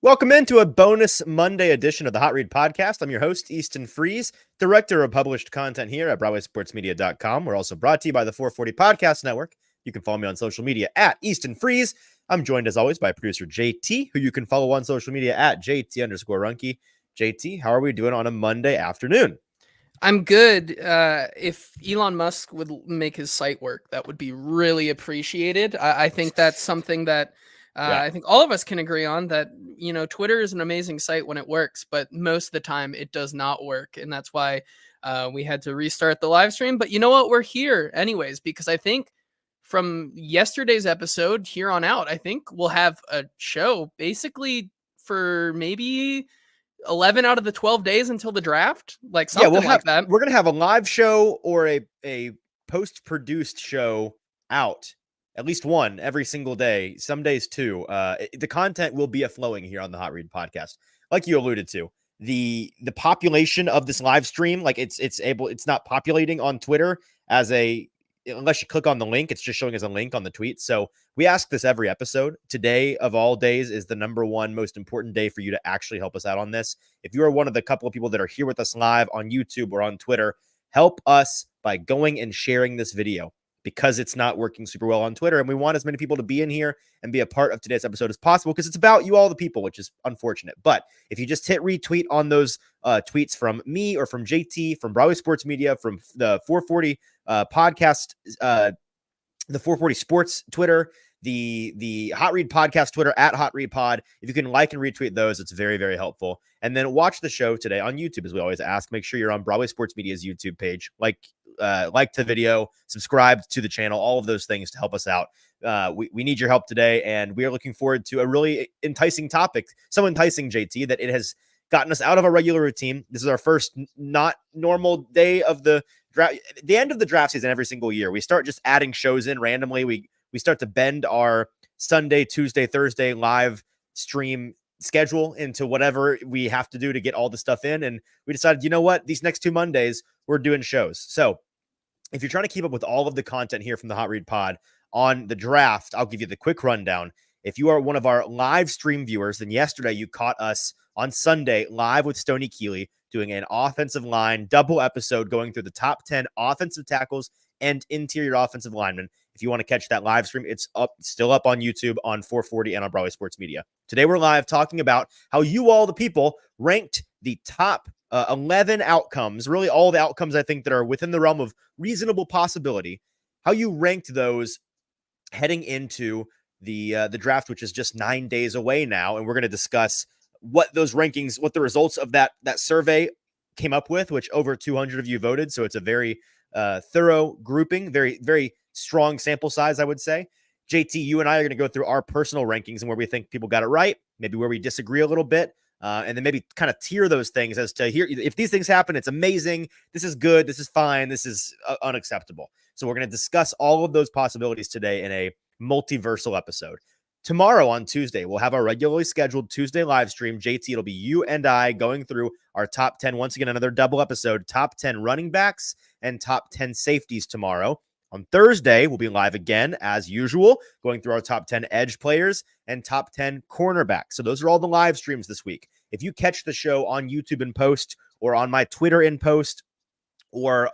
Welcome into a bonus Monday edition of the Hot Read Podcast. I'm your host, Easton Freeze, director of published content here at BroadwaySportsMedia.com. We're also brought to you by the 440 Podcast Network. You can follow me on social media at Easton Freeze. I'm joined, as always, by producer JT, who you can follow on social media at JT_Ruhnke. JT, how are we doing on a Monday afternoon? I'm good. If Elon Musk would make his site work, that would be really appreciated. I think that's something that I think all of us can agree on, that, you know, Twitter is an amazing site when it works, but most of the time it does not work. And that's why we had to restart the live stream. But you know what? We're here anyways, because I think from yesterday's episode here on out, I think we'll have a show basically for maybe 11 out of the 12 days until the draft, like something like that. We're going to have a live show or a post-produced show out, at least one every single day, some days two. The content will be flowing here on the Hot Read Podcast. Like you alluded to, the population of this live stream, like it's not populating on Twitter unless you click on the link, it's just showing as a link on the tweet. So we ask this every episode. Today of all days is the number one most important day for you to actually help us out on this. If you are one of the couple of people that are here with us live on YouTube or on Twitter, help us by going and sharing this video, because it's not working super well on Twitter. And we want as many people to be in here and be a part of today's episode as possible, because it's about you all, the people, which is unfortunate. But if you just hit retweet on those tweets from me or from JT, from Broadway Sports Media, from the 440 podcast, the 440 Sports Twitter, the Hot Read Podcast Twitter at Hot Read Pod, if you can like and retweet those, it's very, very helpful. And then watch the show today on YouTube, as we always ask. Make sure you're on Broadway Sports Media's YouTube page. Like the video, subscribe to the channel, all of those things to help us out. We need your help today, and we are looking forward to a really enticing topic. So enticing, JT, that it has gotten us out of our regular routine. This is our first not normal day of the draft, the end of the draft season. Every single year we start just adding shows in randomly. We start to bend our Sunday, Tuesday, Thursday live stream schedule into whatever we have to do to get all the stuff in. And we decided, you know what, these next 2 Mondays we're doing shows. So if you're trying to keep up with all of the content here from the Hot Read Pod on the draft, I'll give you the quick rundown. If you are one of our live stream viewers, then yesterday you caught us on Sunday live with Stoney Keeley doing an offensive line double episode going through the top 10 offensive tackles and interior offensive linemen. If you want to catch that live stream, it's still up on YouTube, on 440, and on Broadway Sports Media. Today we're live talking about how you all, the people, ranked the top 11 outcomes, really all the outcomes I think that are within the realm of reasonable possibility, how you ranked those heading into the draft, which is just 9 days away now. And we're going to discuss what those rankings, what the results of that survey came up with, which over 200 of you voted. So it's a very thorough grouping, very, very strong sample size, I would say. JT, you and I are going to go through our personal rankings and where we think people got it right, maybe where we disagree a little bit, and then maybe kind of tier those things as to here, if these things happen, it's amazing, this is good, this is fine, this is unacceptable. So we're going to discuss all of those possibilities today in a multiversal episode. Tomorrow on Tuesday, we'll have our regularly scheduled Tuesday live stream. JT, it'll be you and I going through our top 10, once again, another double episode, top 10 running backs and top 10 safeties tomorrow. On Thursday, we'll be live again, as usual, going through our top 10 edge players and top 10 cornerbacks. So those are all the live streams this week. If you catch the show on YouTube in post, or on my Twitter in post, or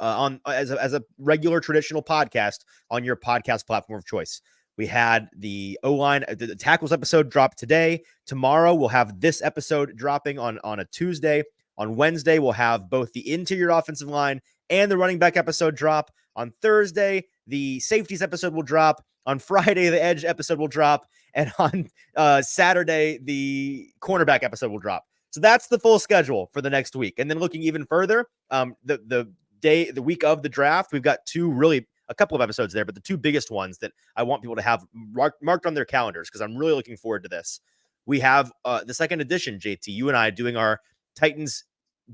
as a regular traditional podcast on your podcast platform of choice, we had the O-line, the tackles episode drop today. Tomorrow, we'll have this episode dropping on a Tuesday. On Wednesday, we'll have both the interior offensive line and the running back episode drop. On Thursday, the safeties episode will drop. On Friday, the edge episode will drop. And on Saturday, the cornerback episode will drop. So that's the full schedule for the next week. And then looking even further, the week of the draft, we've got a couple of episodes there, but the two biggest ones that I want people to have marked on their calendars, because I'm really looking forward to this. We have the second edition, JT, you and I doing our Titans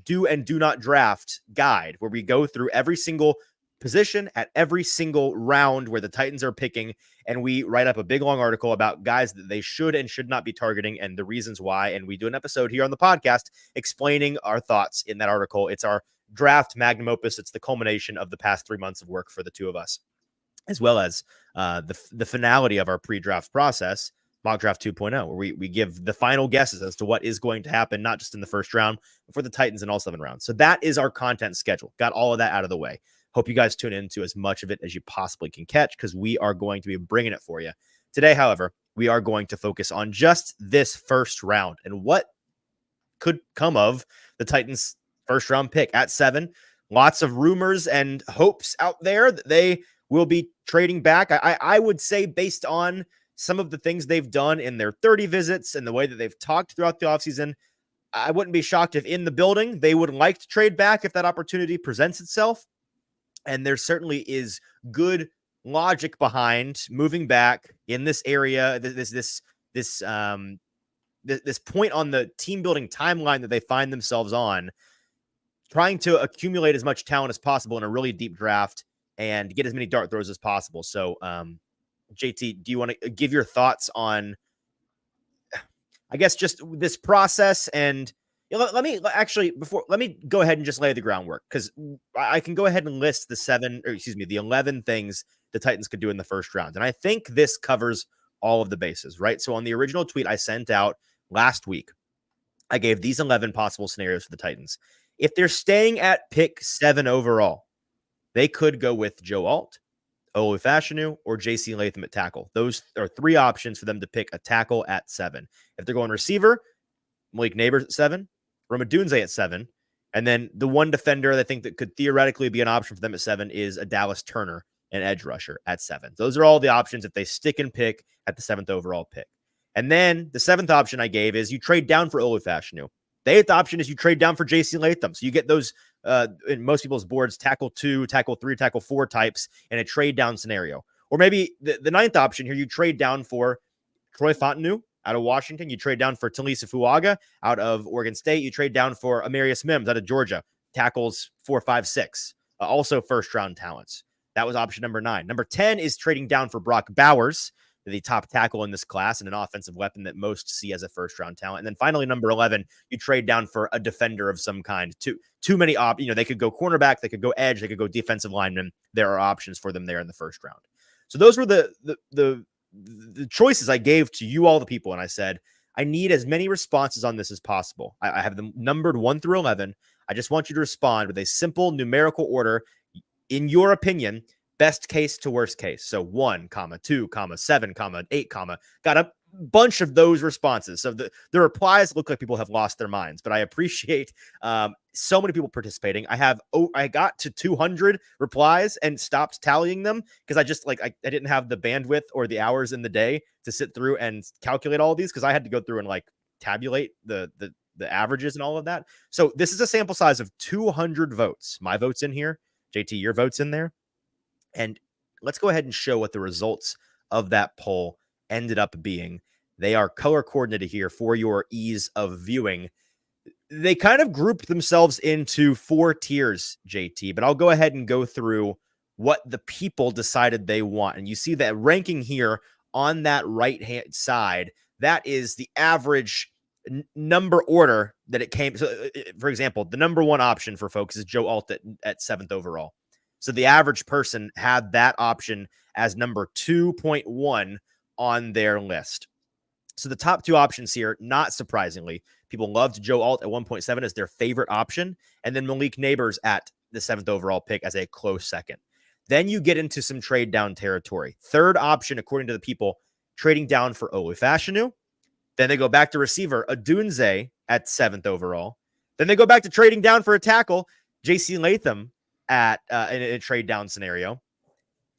do and do not draft guide, where we go through every single position at every single round where the Titans are picking, and we write up a big long article about guys that they should and should not be targeting and the reasons why. And we do an episode here on the podcast explaining our thoughts in that article. It's our draft magnum opus. It's the culmination of the past 3 months of work for the two of us, as well as the finality of our pre-draft process. Mock Draft 2.0, where we give the final guesses as to what is going to happen, not just in the first round, but for the Titans in all 7 rounds. So that is our content schedule. Got all of that out of the way. Hope you guys tune into as much of it as you possibly can catch, because we are going to be bringing it for you. Today, however, we are going to focus on just this first round and what could come of the Titans' first round pick at 7. Lots of rumors and hopes out there that they will be trading back. I would say, based on some of the things they've done in their 30 visits and the way that they've talked throughout the offseason, I wouldn't be shocked if in the building they would like to trade back if that opportunity presents itself. And there certainly is good logic behind moving back in this area, this point on the team building timeline that they find themselves on, trying to accumulate as much talent as possible in a really deep draft and get as many dart throws as possible. So, JT, do you want to give your thoughts on, I guess, just this process? And let me go ahead and just lay the groundwork, because I can go ahead and list the 11 things the Titans could do in the first round. And I think this covers all of the bases, right? So on the original tweet I sent out last week, I gave these 11 possible scenarios for the Titans. If they're staying at pick 7 overall, they could go with Joe Alt, Olu Fashanu, or JC Latham at tackle. Those are 3 options for them to pick a tackle at 7. If they're going receiver, Malik Neighbors at 7, Roma Dunze at 7, and then the one defender that I think that could theoretically be an option for them at 7 is a Dallas Turner, an edge rusher, at 7. Those are all the options if they stick and pick at the 7th overall pick. And then the 7th option I gave is you trade down for Olu Fashanu. The 8th option is you trade down for JC Latham. So you get those, in most people's boards, tackle 2, tackle 3, tackle 4 types in a trade down scenario. Or maybe the 9th option here, you trade down for Troy Fontenot out of Washington. You trade down for Talisa Fuaga out of Oregon State. You trade down for Amarius Mims out of Georgia. Tackles 4, 5, 6. Also first round talents. That was option number 9. Number 10 is trading down for Brock Bowers, the top tackle in this class and an offensive weapon that most see as a first round talent. And then finally, number 11, you trade down for a defender of some kind. Too many they could go cornerback, they could go edge, they could go defensive lineman. There are options for them there in the first round. So those were the choices I gave to you, all the people. And I said, I need as many responses on this as possible. I have them numbered 1 through 11. I just want you to respond with a simple numerical order. In your opinion, best case to worst case. So 1, 2, 7, 8, got a bunch of those responses. So the replies look like people have lost their minds, but I appreciate so many people participating. I got to 200 replies and stopped tallying them because I just I didn't have the bandwidth or the hours in the day to sit through and calculate all of these, because I had to go through and tabulate the averages and all of that. So this is a sample size of 200 votes. My vote's in here. JT, your vote's in there. And let's go ahead and show what the results of that poll ended up being. They are color coordinated here for your ease of viewing. They kind of grouped themselves into 4 tiers, JT, but I'll go ahead and go through what the people decided they want. And you see that ranking here on that right-hand side, that is the average number order that it came. So, for example, the number 1 option for folks is Joe Alt at 7th overall. So the average person had that option as number 2.1 on their list. So the top 2 options here, not surprisingly, people loved Joe Alt at 1.7 as their favorite option, and then Malik Neighbors at the 7th overall pick as a close second. Then you get into some trade down territory. 3rd option, according to the people, trading down for Olu Fashanu. Then they go back to receiver, Adunze at 7th overall. Then they go back to trading down for a tackle, JC Latham, at in a trade down scenario.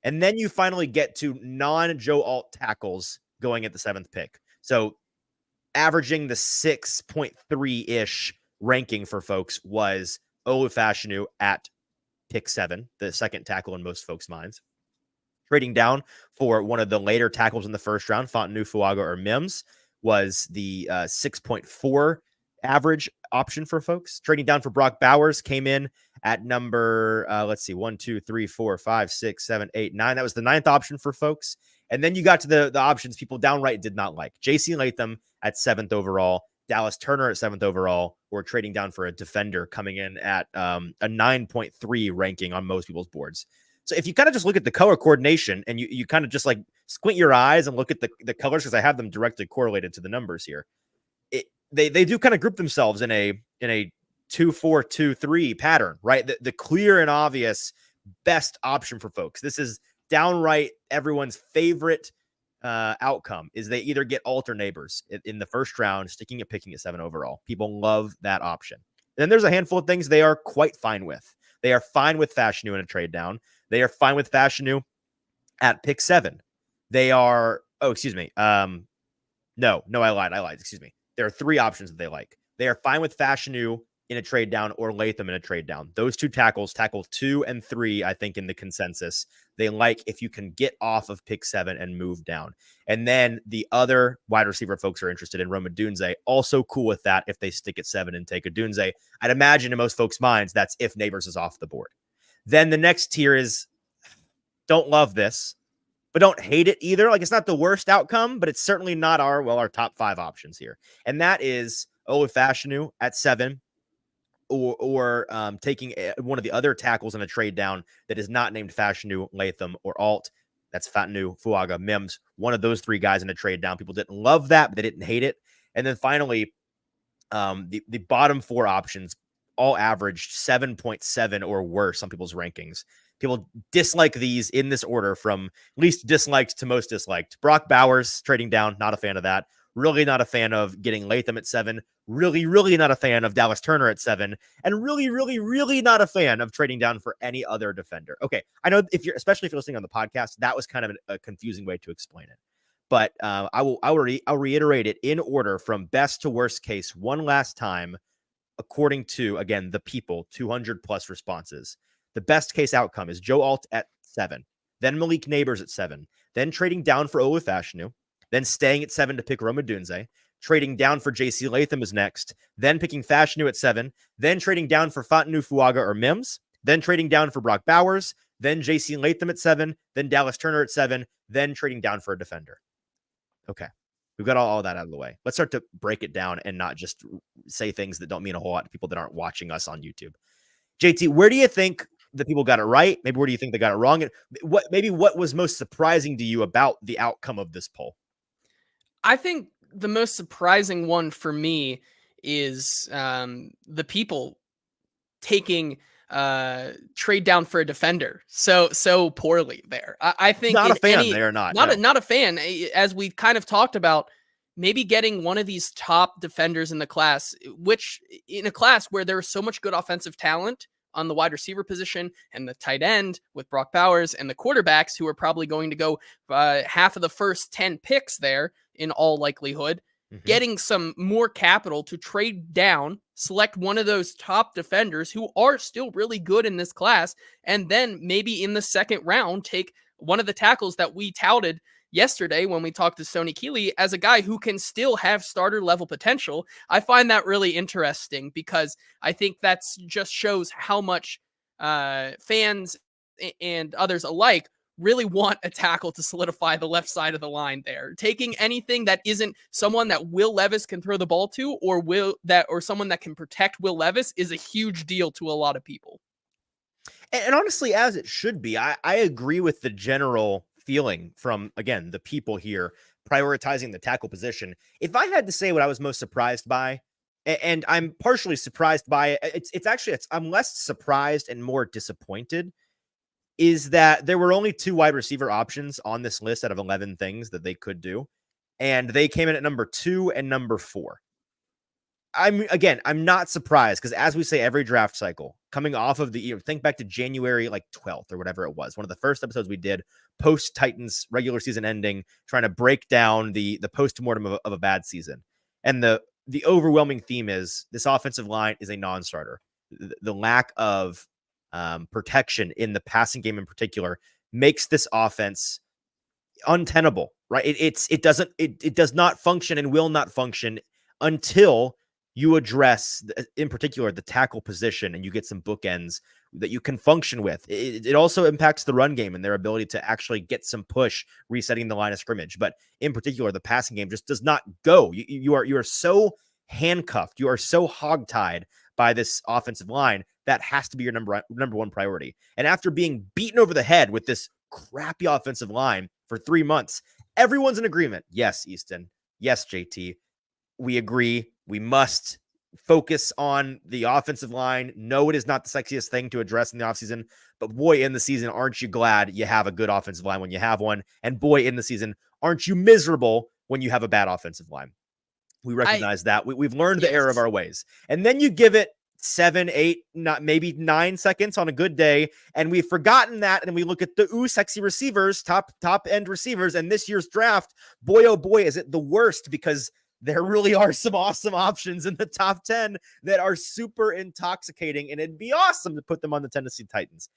And then you finally get to non-Joe Alt tackles going at the 7th pick. So averaging the 6.3-ish ranking for folks was Olu Fashanu at pick 7, the second tackle in most folks' minds. Trading down for one of the later tackles in the first round, Fontenot, Fuaga, or Mims, was the 6.4 average option for folks. Trading down for Brock Bowers came in at number, 1, 2, 3, 4, 5, 6, 7, 8, 9. That was the 9th option for folks. And then you got to the options people downright did not like. JC Latham at 7th overall, Dallas Turner at 7th overall, or trading down for a defender coming in at a 9.3 ranking on most people's boards. So if you kind of just look at the color coordination and you kind of just like squint your eyes and look at the colors, because I have them directly correlated to the numbers here, they do kind of group themselves in a 2-4-2-3 pattern, right? The clear and obvious best option for folks. This is downright everyone's favorite outcome is they either get alt or neighbors in the first round, sticking at picking at 7 overall. People love that option. And then there's a handful of things they are quite fine with. They are fine with Fashanu in a trade down. They are fine with Fashanu at pick 7. They are, no, I lied. Excuse me. There are 3 options that they like. They are fine with Fashanu in a trade down or Latham in a trade down. Those 2 tackles, tackle 2 and 3, I think in the consensus, they like if you can get off of pick 7 and move down. And then the other wide receiver folks are interested in Rome Odunze, also cool with that if they stick at 7 and take Odunze. I'd imagine in most folks' minds, that's if Neighbors is off the board. Then the next tier is don't love this, but don't hate it either. Like, it's not the worst outcome, but it's certainly not our top 5 options here. And that is Olufashinu at 7, or taking one of the other tackles in a trade down that is not named Fashanu, Latham, or Alt. That's Fatanu, Fuaga, Mims. One of those 3 guys in a trade down. People didn't love that, but they didn't hate it. And then finally, the bottom 4 options all averaged 7.7 or worse on people's rankings. People dislike these in this order from least disliked to most disliked. Brock Bowers trading down, not a fan of that. Really not a fan of getting Latham at 7. Really, really not a fan of Dallas Turner at 7. And really, really, really not a fan of trading down for any other defender. Okay, I know especially if you're listening on the podcast, that was kind of a confusing way to explain it. But I'll reiterate it in order from best to worst case one last time, according to, again, the people, 200 plus responses. The best case outcome is Joe Alt at 7, then Malik Neighbors at 7, then trading down for Olufashinu, then staying at 7 to pick Rome Odunze, trading down for JC Latham is next, then picking Fashanu at 7, then trading down for Fatanu, Fuaga, or Mims, then trading down for Brock Bowers, then JC Latham at 7, then Dallas Turner at 7, then trading down for a defender. Okay, we've got all that out of the way. Let's start to break it down and not just say things that don't mean a whole lot to people that aren't watching us on YouTube. JT, where do you think the people got it right? Maybe where do you think they got it wrong? And what was most surprising to you about the outcome of this poll? I think the most surprising one for me is the people taking trade down for a defender so poorly there. I think not a fan. They are not a fan. As we've kind of talked about, maybe getting one of these top defenders in the class, which in a class where there's so much good offensive talent on the wide receiver position and the tight end with Brock Bowers and the quarterbacks who are probably going to go half of the first 10 picks there in all likelihood, getting some more capital to trade down, select one of those top defenders who are still really good in this class, and then maybe in the second round, take one of the tackles that we touted yesterday when we talked to Sony Keeley as a guy who can still have starter level potential. I find that really interesting because I think that's just shows how much fans and others alike really want a tackle to solidify the left side of the line there. Taking anything that isn't someone that Will Levis can throw the ball to or someone that can protect Will Levis is a huge deal to a lot of people. And honestly, as it should be, I agree with the general feeling from, again, the people here prioritizing the tackle position. If I had to say what I was most surprised by, and I'm partially surprised by it, I'm less surprised and more disappointed, is that there were only 2 wide receiver options on this list out of 11 things that they could do. And they came in at number 2 and number 4. I'm not surprised because, as we say every draft cycle, coming off of think back to January 12th or whatever it was, one of the first episodes we did post Titans regular season ending, trying to break down the post-mortem of a bad season. And the overwhelming theme is this offensive line is a non-starter. The lack of protection in the passing game in particular makes this offense untenable, right? It does not function and will not function until you address, in particular, the tackle position and you get some bookends that you can function with. It also impacts the run game and their ability to actually get some push, resetting the line of scrimmage. But in particular, the passing game just does not go. You are so handcuffed. You are so hogtied by this offensive line, that has to be your number one priority. And after being beaten over the head with this crappy offensive line for 3 months, everyone's in agreement. Yes, Easton. Yes, JT. We agree. We must focus on the offensive line. No, it is not the sexiest thing to address in the offseason, but boy, in the season, aren't you glad you have a good offensive line when you have one? And boy, in the season, aren't you miserable when you have a bad offensive line? We recognize that. We've learned the error of our ways. And then you give it 7, 8, not maybe 9 seconds on a good day, and we've forgotten that, and we look at the sexy receivers, top end receivers, and this year's draft, boy, oh boy, is it the worst, because there really are some awesome options in the top 10 that are super intoxicating, and it'd be awesome to put them on the Tennessee Titans.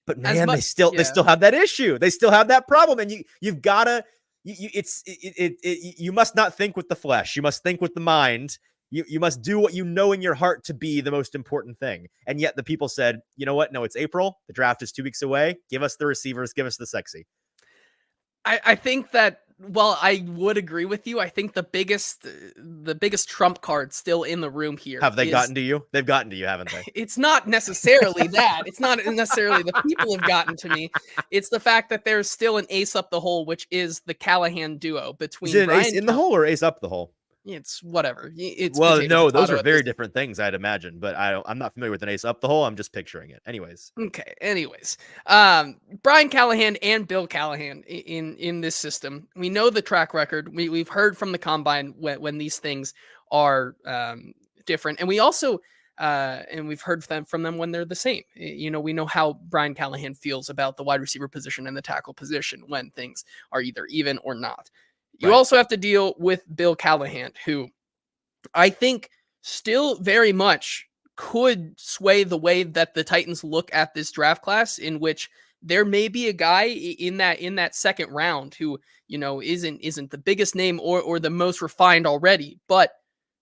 But man, they still have that issue. They still have that problem, and you've got to. You must not think with the flesh. You must think with the mind. You must do what you know in your heart to be the most important thing. And yet the people said, you know what? No, it's April. The draft is 2 weeks away. Give us the receivers. Give us the sexy. I think that, well, I would agree with you. I think the biggest trump card still in the room here. Have they gotten to you? They've gotten to you, haven't they? It's not necessarily that. It's not necessarily the people have gotten to me. It's the fact that there's still an ace up the hole, which is the Callahan duo between. Is it an ace in the hole or ace up the hole? It's whatever. It's no, those are very different things, I'd imagine, but I'm not familiar with an ace up the hole. I'm just picturing it. Anyways. Brian Callahan and Bill Callahan in this system. We know the track record. We've heard from the combine when these things are different. And we also and we've heard from them when they're the same. We know how Brian Callahan feels about the wide receiver position and the tackle position when things are either even or not. You also have to deal with Bill Callahan, who I think still very much could sway the way that the Titans look at this draft class, in which there may be a guy in that second round who, isn't the biggest name or the most refined already, but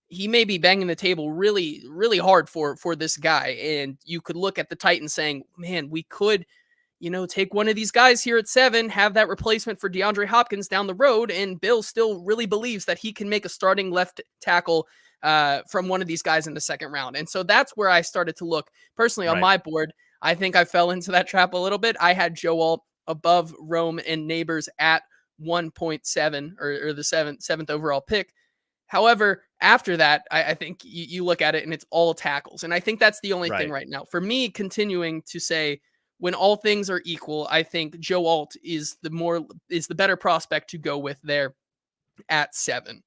he may be banging the table really, really hard for this guy. And you could look at the Titans saying, man, we could take one of these guys here at 7, have that replacement for DeAndre Hopkins down the road, and Bill still really believes that he can make a starting left tackle from one of these guys in the second round. And so that's where I started to look personally on my board. I think I fell into that trap a little bit. I had Joe Alt above Rome and Neighbors at 1.7 or the seventh overall pick. However, after that, I think you look at it and it's all tackles. And I think that's the only thing right now. For me, continuing to say, when all things are equal, I think Joe Alt is the better prospect to go with there at 7.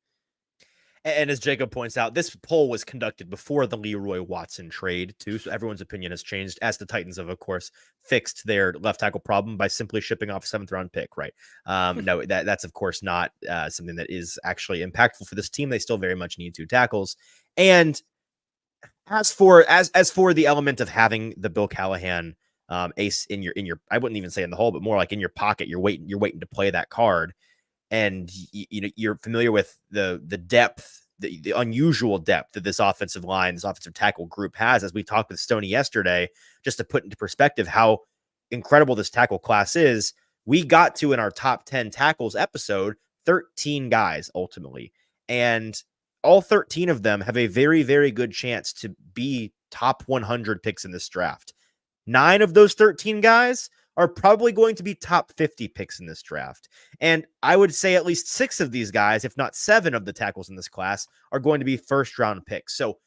And as Jacob points out, this poll was conducted before the Leroy Watson trade too, so everyone's opinion has changed, as the Titans have, of course, fixed their left tackle problem by simply shipping off a 7th round pick. Right? No, that's of course not something that is actually impactful for this team. They still very much need 2 tackles. And as for the element of having the Bill Callahan ace in your I wouldn't even say in the hole, but more like in your pocket, you're waiting to play that card, and you're familiar with the depth, the unusual depth that this offensive line, this offensive tackle group has. As we talked with Stoney yesterday, just to put into perspective how incredible this tackle class is, we got to, in our top 10 tackles episode, 13 guys ultimately, and all 13 of them have a very, very good chance to be top 100 picks in this draft. 9 of those 13 guys are probably going to be top 50 picks in this draft. And I would say at least 6 of these guys, if not 7 of the tackles in this class, are going to be first round picks. So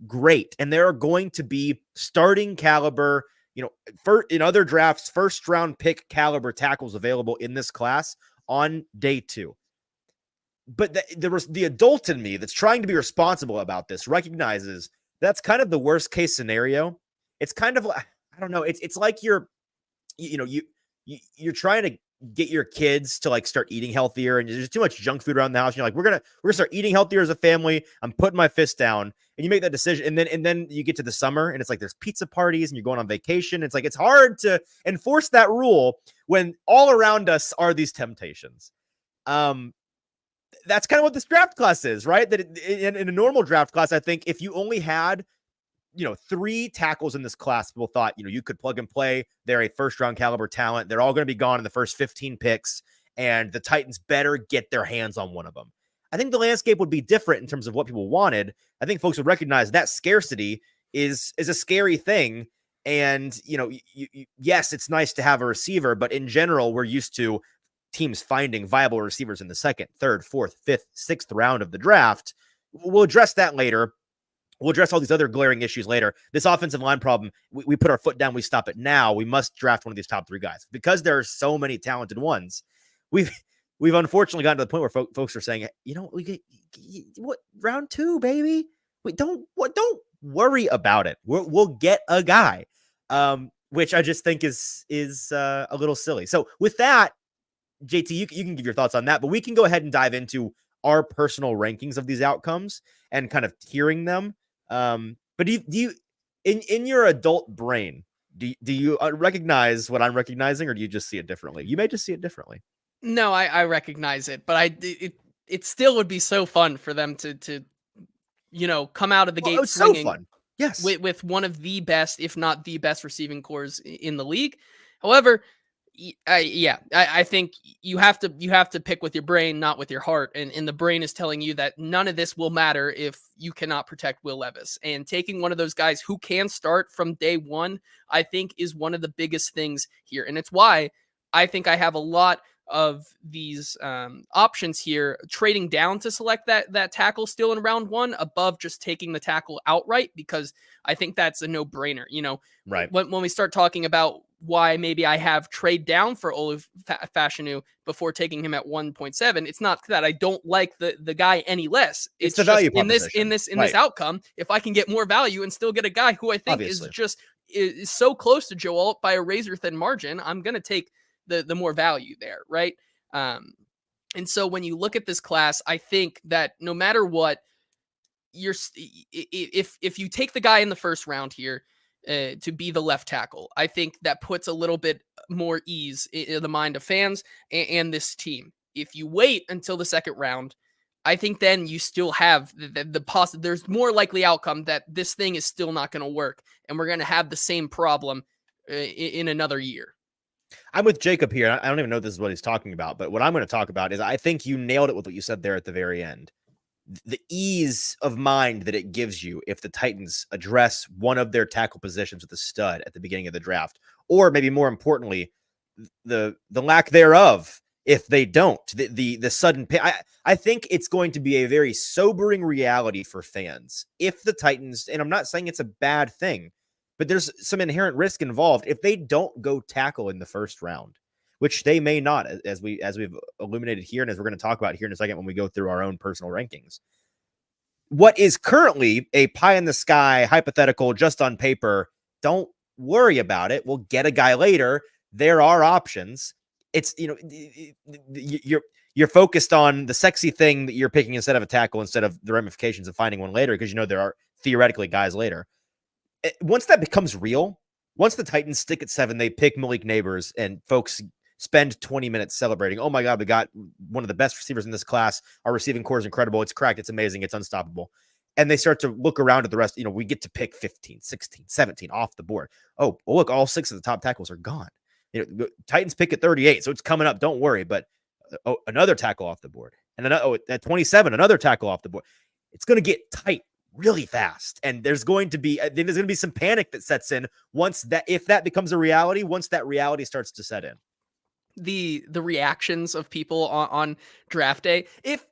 great. And there are going to be starting caliber, in other drafts, first round pick caliber tackles available in this class on day 2. But the adult in me that's trying to be responsible about this recognizes that's kind of the worst case scenario. It's kind of, I don't know. It's like you're trying to get your kids to like start eating healthier, and there's too much junk food around the house. And you're like, we're gonna start eating healthier as a family. I'm putting my fist down, and you make that decision, and then you get to the summer, and it's like there's pizza parties, and you're going on vacation. It's like it's hard to enforce that rule when all around us are these temptations. That's kind of what this draft class is, right? That in a normal draft class, I think if you only had 3 tackles in this class, people thought, you could plug and play. They're a first round caliber talent. They're all going to be gone in the first 15 picks, and the Titans better get their hands on one of them. I think the landscape would be different in terms of what people wanted. I think folks would recognize that scarcity is a scary thing. And, yes, it's nice to have a receiver, but in general, we're used to teams finding viable receivers in the second, third, fourth, fifth, sixth round of the draft. We'll address that later. We'll address all these other glaring issues later. This offensive line problem, we put our foot down. We stop it now. We must draft one of these top 3 guys because there are so many talented ones. We've unfortunately gotten to the point where folks are saying, we get what round 2, baby. Don't worry about it. We'll get a guy, which I just think is a little silly. So with that, JT, you can give your thoughts on that, but we can go ahead and dive into our personal rankings of these outcomes and kind of tiering them. But do you in your adult brain, do you recognize what I'm recognizing, or do you just see it differently? You may just see it differently. No, I recognize it, but it still would be so fun for them to come out of the gate swinging. So fun. Yes. With one of the best, if not the best receiving cores in the league. However, I think you have to pick with your brain, not with your heart. And the brain is telling you that none of this will matter if you cannot protect Will Levis. And taking one of those guys who can start from day one, I think is one of the biggest things here. And it's why I think I have a lot of these options here, trading down to select that tackle still in round 1 above just taking the tackle outright, because I think that's a no-brainer. Right. When we start talking about why maybe I have trade down for Olu Fashanu before taking him at 1.7, it's not that I don't like the guy any less. It's the value proposition. in this outcome. If I can get more value and still get a guy who I think is so close to Joe Alt by a razor thin margin, I'm going to take the more value there, right? And so when you look at this class, I think that no matter what, if you take the guy in the first round here to be the left tackle, I think that puts a little bit more ease in the mind of fans and this team. If you wait until the second round, I think then you still have there's more likely outcome that this thing is still not going to work, and we're going to have the same problem in another year. I'm with Jacob here. I don't even know if this is what he's talking about, but what I'm going to talk about is I think you nailed it with what you said there at the very end. The ease of mind that it gives you if the Titans address one of their tackle positions with a stud at the beginning of the draft, or maybe more importantly, the lack thereof if they don't. The sudden pay. I think it's going to be a very sobering reality for fans if the Titans, and I'm not saying it's a bad thing, but there's some inherent risk involved if they don't go tackle in the first round, which they may not, as we've illuminated here, and as we're going to talk about here in a second when we go through our own personal rankings. What is currently a pie in the sky, hypothetical, just on paper, don't worry about it. We'll get a guy later. There are options. It's, you're focused on the sexy thing that you're picking instead of a tackle, instead of the ramifications of finding one later, because there are theoretically guys later. Once that becomes real, once the Titans stick at 7, they pick Malik Neighbors, and folks spend 20 minutes celebrating. Oh my God, we got one of the best receivers in this class. Our receiving core is incredible. It's cracked. It's amazing. It's unstoppable. And they start to look around at the rest. We get to pick 15, 16, 17 off the board. Oh, well, look, all 6 of the top tackles are gone. Titans pick at 38, so it's coming up. Don't worry. But another tackle off the board. And then at 27, another tackle off the board. It's going to get tight really fast, and there's going to be some panic that sets in if that becomes a reality, once that reality starts to set in. The reactions of people on draft day, if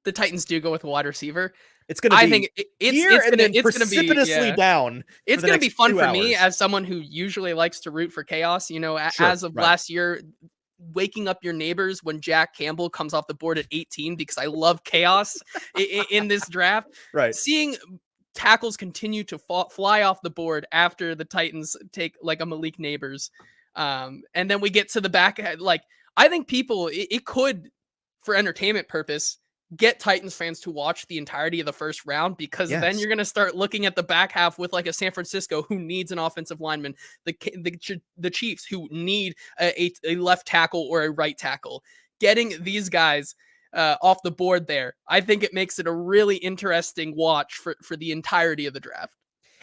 the Titans do go with a wide receiver, it's going to be, I think it's precipitously down. It's going to be fun for me as someone who usually likes to root for chaos. Sure, as of last year, waking up your neighbors when Jack Campbell comes off the board at 18, because I love chaos in this draft. Right. Seeing tackles continue to fly off the board after the Titans take like a Malik Neighbors. And then we get to the back. Like, I think people, it could, for entertainment purpose, get Titans fans to watch the entirety of the first round, because then you're going to start looking at the back half with like a San Francisco who needs an offensive lineman, the Chiefs who need a left tackle or a right tackle. Getting these guys off the board there, I think it makes it a really interesting watch for the entirety of the draft.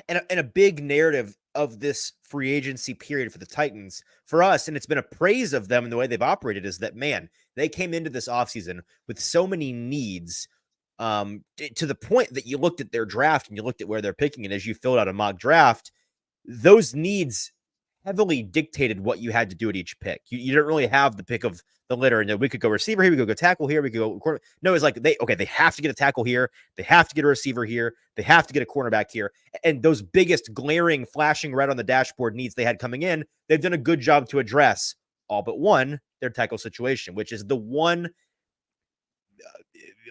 and a big narrative of this free agency period for the Titans for us, and it's been a praise of them and the way they've operated, is that, man, they came into this offseason with so many needs, to the point that you looked at their draft and you looked at where they're picking, and as you filled out a mock draft, those needs heavily dictated what you had to do at each pick. You didn't really have the pick of the litter, and we could go receiver here, we could go tackle here, we could go corner. No, it's like they have to get a tackle here, they have to get a receiver here, they have to get a cornerback here, and those biggest glaring, flashing red on the dashboard needs they had coming in, they've done a good job to address all but one, their tackle situation, which is the one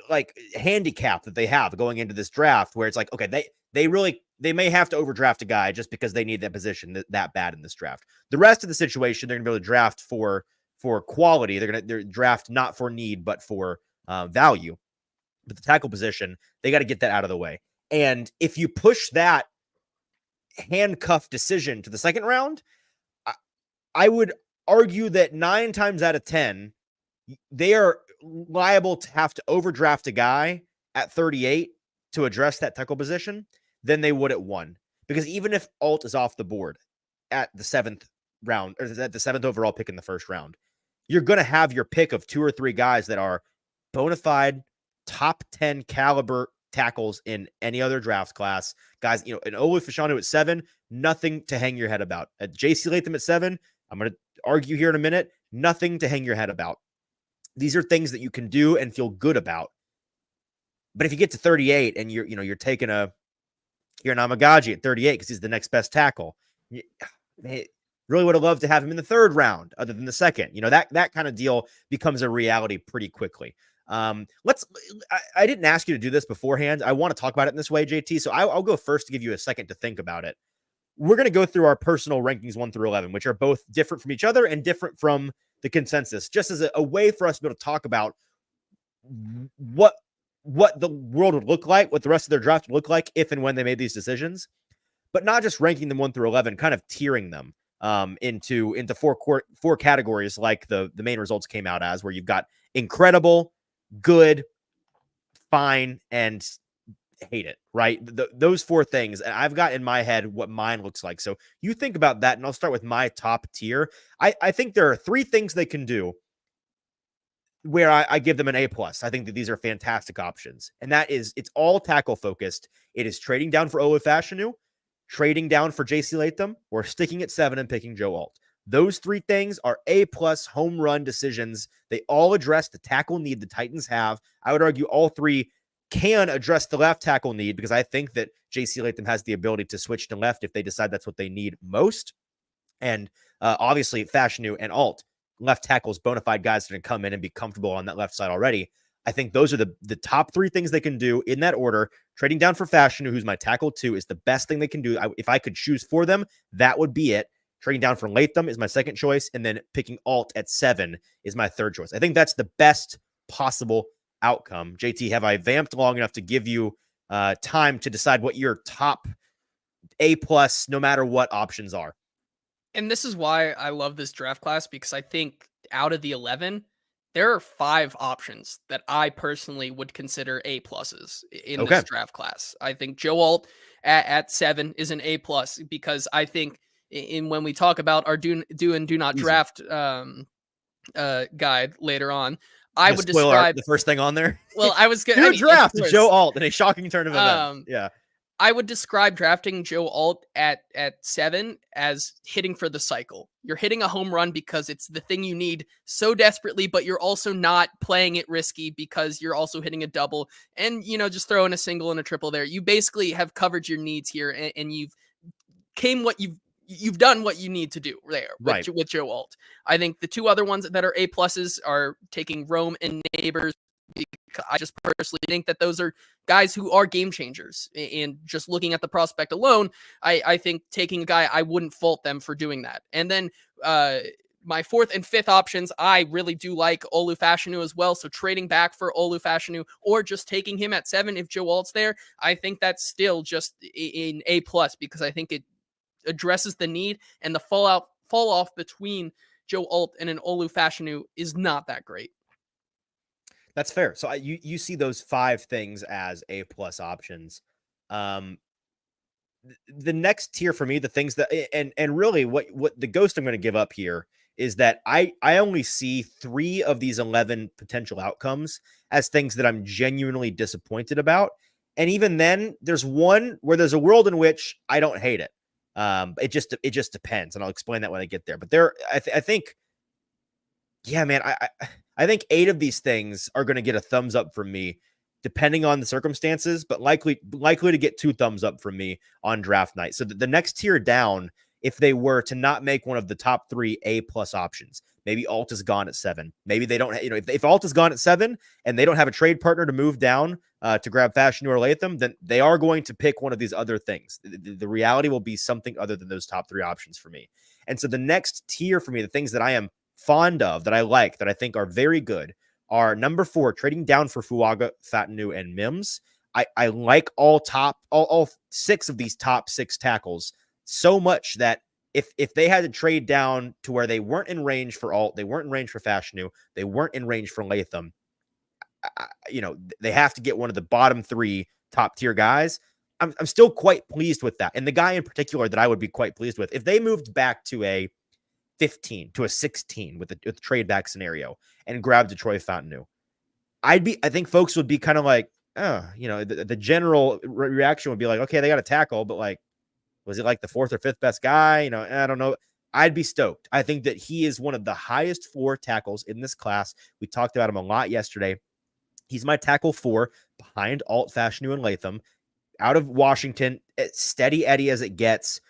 like handicap that they have going into this draft, where it's like, okay, they may have to overdraft a guy just because they need that position that bad in this draft. The rest of the situation, they're gonna be able to draft for quality. They're draft not for need, but for value. But the tackle position, they got to get that out of the way. And if you push that handcuff decision to the second round, I would argue that 9 times out of 10, they are liable to have to overdraft a guy at 38 to address that tackle position than they would at 1. Because even if Alt is off the board at the 7th round, or at the 7th overall pick in the first round, you're going to have your pick of 2 or 3 guys that are bona fide top 10 caliber tackles in any other draft class. Guys, an Olu Fashanu at 7, nothing to hang your head about. At JC Latham at 7, I'm going to argue here in a minute, nothing to hang your head about. These are things that you can do and feel good about. But if you get to 38 and you're taking a Kieran Amagaji at 38 because he's the next best tackle, really would have loved to have him in the 3rd round other than the 2nd. That kind of deal becomes a reality pretty quickly. I didn't ask you to do this beforehand. I want to talk about it in this way, JT. So I'll go first to give you a second to think about it. We're going to go through our personal rankings 1 through 11, which are both different from each other and different from the consensus, just as a way for us to be able to talk about what the world would look like, what the rest of their draft would look like if and when they made these decisions, but not just ranking them 1 through 11, kind of tiering them into 4 categories, like the main results came out as, where you've got incredible, good, fine, and hate it, right? Those 4 things. And I've got in my head what mine looks like. So you think about that, and I'll start with my top tier. I think there are 3 things they can do where I give them an A+. I think that these are fantastic options. And that is, it's all tackle focused. It is trading down for Olu Fashanu, trading down for JC Latham, or sticking at 7 and picking Joe Alt. Those 3 things are A+ home run decisions. They all address the tackle need the Titans have. I would argue all 3 can address the left tackle need, because I think that JC Latham has the ability to switch to left if they decide that's what they need most. And obviously, Fashanu and Alt, left tackles, bona fide guys that can come in and be comfortable on that left side already. I think those are the top 3 things they can do in that order. Trading down for Fashanu, who's my tackle 2, is the best thing they can do. If I could choose for them, that would be it. Trading down for Latham is my second choice, and then picking Alt at 7 is my third choice. I think that's the best possible outcome. JT, have I vamped long enough to give you time to decide what your top A+, no matter what, options are? And this is why I love this draft class, because I think out of the 11, there are 5 options that I personally would consider A pluses in this draft class. I think Joe Alt at 7 is an A+, because I think when we talk about our do and do not draft guide later on, I would describe the first thing on there. Well, I was going to draft Joe Alt in a shocking turn of events. Yeah. I would describe drafting Joe Alt at 7 as hitting for the cycle. You're hitting a home run because it's the thing you need so desperately, but you're also not playing it risky because you're also hitting a double and, just throwing a single and a triple there. You basically have covered your needs here, and you've done what you need to do there with Joe Alt. I think the 2 other ones that are A pluses are taking Rome and Neighbors. I just personally think that those are guys who are game changers, and just looking at the prospect alone, I think taking a guy, I wouldn't fault them for doing that. And then my 4th and 5th options, I really do like Olu Fashanu as well. So trading back for Olu Fashanu, or just taking him at 7 if Joe Alt's there, I think that's still just in A+, because I think it addresses the need, and the fall off between Joe Alt and an Olu Fashanu is not that great. That's fair. So you see those 5 things as A+ options. the next tier for me, the things that and really what the ghost I'm going to give up here is that I only see 3 of these 11 potential outcomes as things that I'm genuinely disappointed about. And even then, there's one where there's a world in which I don't hate it. It just depends, and I'll explain that when I get there. But I think, yeah, man, I think 8 of these things are going to get a thumbs up from me, depending on the circumstances, but likely to get 2 thumbs up from me on draft night. So the next tier down, if they were to not make one of the top 3 A+ options, maybe Alt is gone at 7. Maybe they don't, if Alt is gone at 7 and they don't have a trade partner to move down to grab Fashion or Latham, then they are going to pick one of these other things. The reality will be something other than those top 3 options for me. And so the next tier for me, the things that I am fond of, that I like, that I think are very good, are number 4, trading down for Fuaga, Fatanu, and Mims. I like all 6 of these top 6 tackles so much that if they had to trade down to where they weren't in range for Alt, they weren't in range for Fashanu, they weren't in range for Latham, they have to get one of the bottom 3 top tier guys. I'm still quite pleased with that. And the guy in particular that I would be quite pleased with, if they moved back to a 15 to a 16 with the trade back scenario and grabbed Detroit Fountainu, I think folks would be kind of like, oh, the general reaction would be like, okay, they got a tackle, but like, was it like the 4th or 5th best guy? I don't know. I'd be stoked. I think that he is one of the highest floor tackles in this class. We talked about him a lot yesterday. He's my tackle 4 behind Alt, Fashanu, and Latham. Out of Washington, steady Eddie as it gets,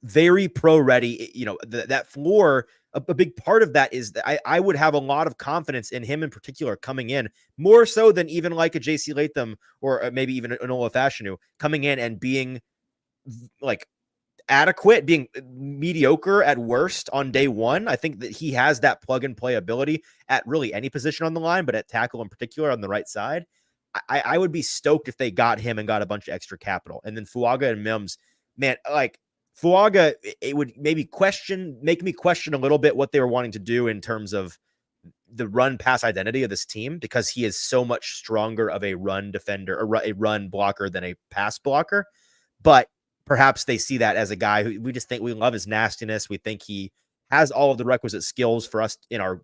very pro ready. That floor, a big part of that is that I would have a lot of confidence in him in particular coming in, more so than even like a JC Latham or maybe even an Ola Fashanu coming in and being like adequate, being mediocre at worst on day 1. I think that he has that plug and play ability at really any position on the line, but at tackle in particular on the right side. I would be stoked if they got him and got a bunch of extra capital. And then Fuaga and Mims, man, like Fuaga, it would maybe make me question a little bit what they were wanting to do in terms of the run pass identity of this team, because he is so much stronger of a run defender or a run blocker than a pass blocker. But perhaps they see that as a guy who we just think we love his nastiness. We think he has all of the requisite skills for us in our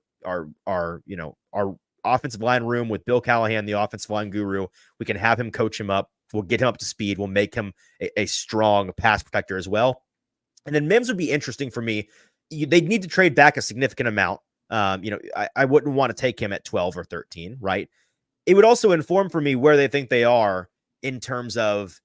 offensive line room with Bill Callahan, the offensive line guru. We can have him coach him up. We'll get him up to speed. We'll make him a strong pass protector as well. And then Mims would be interesting for me. They'd need to trade back a significant amount. I wouldn't want to take him at 12 or 13, right? It would also inform for me where they think they are in terms of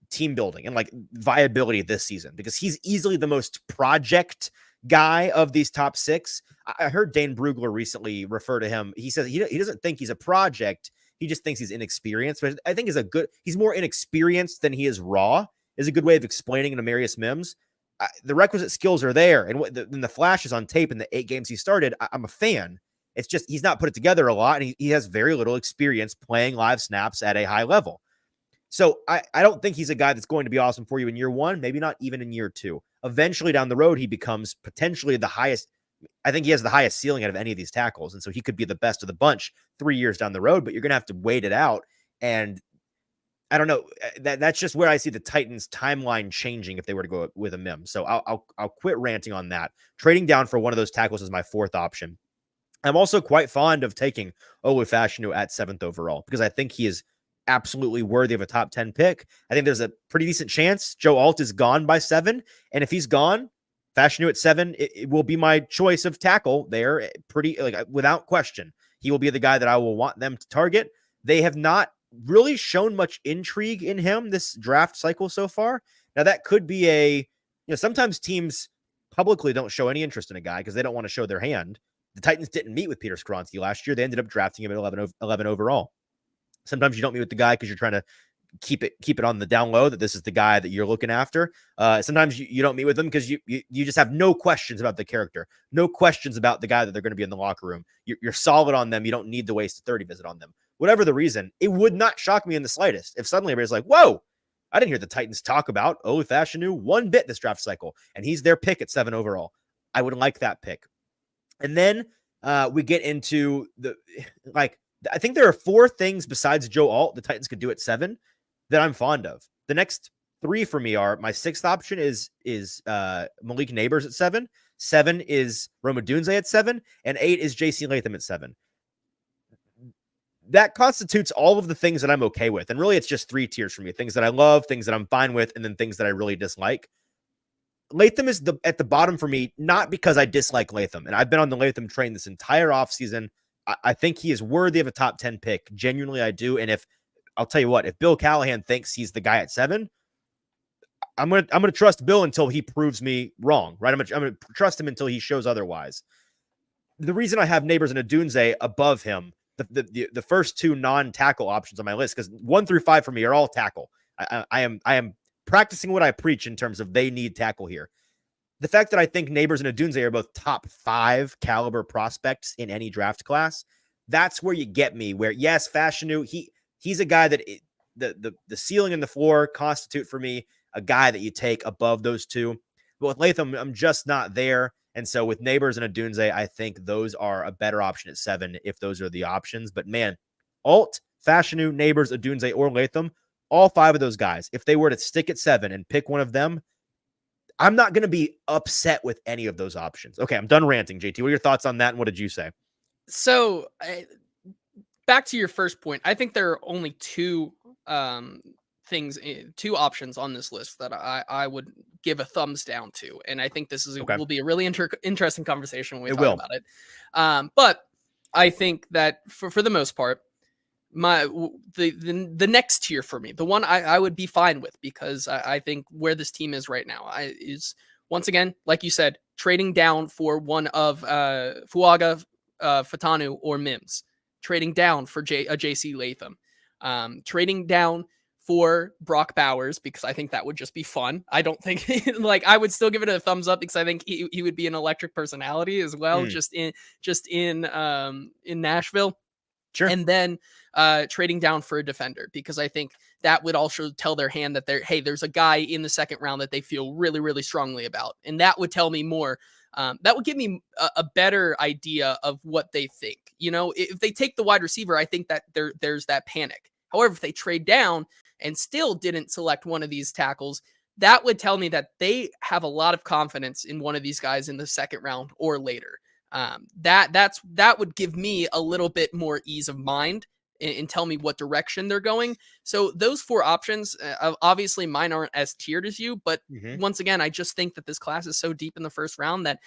team building and like viability this season, because he's easily the most project guy of these top 6. I heard Dane Brugler recently refer to him. He says he doesn't think he's a project. He just thinks he's inexperienced, but I think he's more inexperienced than he is raw, is a good way of explaining Amarius Mims. The requisite skills are there. And the flashes on tape in the 8 games he started, I'm a fan. It's just, he's not put it together a lot. And he has very little experience playing live snaps at a high level. So I don't think he's a guy that's going to be awesome for you in year 1, maybe not even in year 2. Eventually down the road, he becomes potentially the highest. I think he has the highest ceiling out of any of these tackles. And so he could be the best of the bunch 3 years down the road, but you're going to have to wait it out. And I don't know. That's just where I see the Titans timeline changing if they were to go with a Mims. So I'll quit ranting on that. Trading down for one of those tackles is my 4th option. I'm also quite fond of taking Olu Fashanu at 7th overall, because I think he is absolutely worthy of a top 10 pick. I think there's a pretty decent chance Joe Alt is gone by 7. And if he's gone, Fashanu at 7, it will be my choice of tackle there, pretty without question. He will be the guy that I will want them to target. They have not really shown much intrigue in him this draft cycle so far. Now that could be sometimes teams publicly don't show any interest in a guy because they don't want to show their hand. The Titans didn't meet with Peter Skoronski last year. They ended up drafting him at 11 overall. Sometimes you don't meet with the guy because you're trying to keep it on the down low that this is the guy that you're looking after. Sometimes you don't meet with them because you just have no questions about the character, no questions about the guy that they're going to be in the locker room. You're solid on them. You don't need to waste a 30 visit on them. Whatever the reason, it would not shock me in the slightest if suddenly everybody's like, whoa, I didn't hear the Titans talk about Olu Fashanu one bit this draft cycle, and he's their pick at 7 overall. I would like that pick. And then we get into I think there are 4 things besides Joe Alt the Titans could do at 7 that I'm fond of. The next three for me are my sixth option is Malik Neighbors at 7. 7 is Rome Odunze at 7, and 8 is JC Latham at 7. That constitutes all of the things that I'm okay with. And really, it's just 3 tiers for me: things that I love, things that I'm fine with, and then things that I really dislike. Latham is at the bottom for me, not because I dislike Latham. And I've been on the Latham train this entire offseason. I think he is worthy of a top 10 pick. Genuinely, I do. And I'll tell you what, if Bill Callahan thinks he's the guy at 7, I'm gonna trust Bill until he proves me wrong, right? I'm gonna trust him until he shows otherwise. The reason I have Neighbors and Odunze above him, the first 2 non-tackle options on my list, because 1 through 5 for me are all tackle. I am practicing what I preach in terms of they need tackle here. The fact that I think Neighbors and Odunze are both top 5 caliber prospects in any draft class, that's where you get me. Where yes, Fashanu, he's a guy that the ceiling and the floor constitute for me a guy that you take above those 2. But with Latham, I'm just not there. And so with Neighbors and Odunze, I think those are a better option at 7 if those are the options. But man, Alt, Fashanu, Neighbors, Odunze, or Latham, all 5 of those guys, if they were to stick at 7 and pick one of them, I'm not going to be upset with any of those options. Okay, I'm done ranting, JT. What are your thoughts on that, and what did you say? So, back to your first point, I think there are only 2 things, 2 options on this list that I would give a thumbs down to, and I think this will be a really interesting conversation when we talk about it. But I think that for the most part, the next tier for me, the one I would be fine with, because I think where this team is right now is, once again, like you said, trading down for one of Fuaga, Fatanu, or Mims, trading down for JC Latham, trading down for Brock Bowers, because I think that would just be fun. I don't think I would still give it a thumbs up, because I think he would be an electric personality as well, just in Nashville. Sure. And then trading down for a defender, because I think that would also tell their hand that there's a guy in the second round that they feel really, really strongly about. And that would tell me more. That would give me a better idea of what they think. If they take the wide receiver, I think that there's that panic. However, if they trade down and still didn't select one of these tackles, that would tell me that they have a lot of confidence in one of these guys in the second round or later. That would give me a little bit more ease of mind and tell me what direction they're going. So those 4 options, obviously mine aren't as tiered as you, but once again, I just think that this class is so deep in the first round that